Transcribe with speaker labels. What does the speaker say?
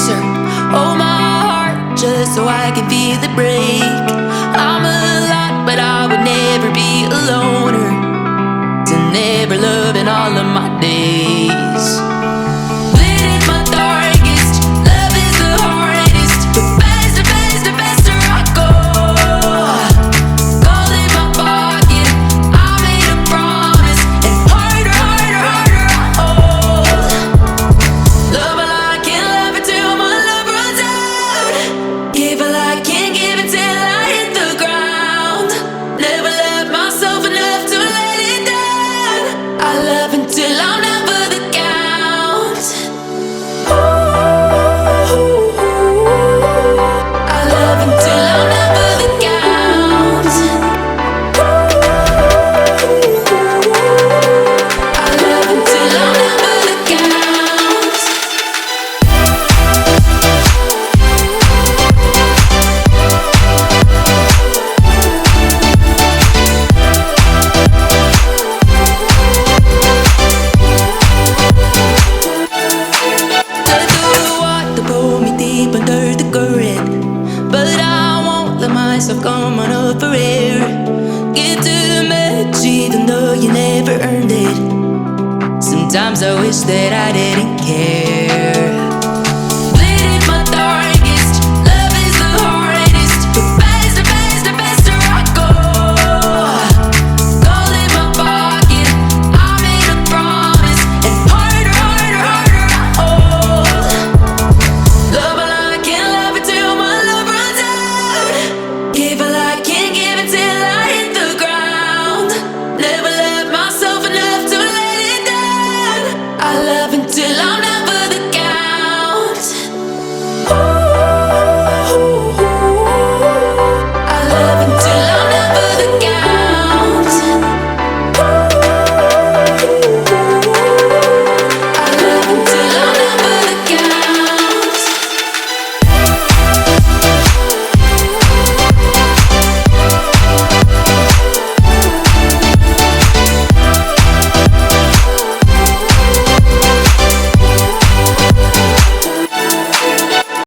Speaker 1: closer. Hold my heart just so I can feel it break. I'm a lot, but I would never be a loner. To never love in all of my days. Lit is my darkest, love is the hardest. But faster, faster, faster I go. Gold in my pocket, I made a promise. And harder, harder, harder I hold. Love while I can love it till my love runs out. Give while I can't give it till I hit the ground. Never love myself enough to let it down. I love until I'm down for the count. Ooh, I love until I'm down for the count. Ooh, I love until I'm down for the count. To pull me deep under the current, but I won't let myself come on up for air. Get too much even though you never earned it. Sometimes I wish that I didn't care.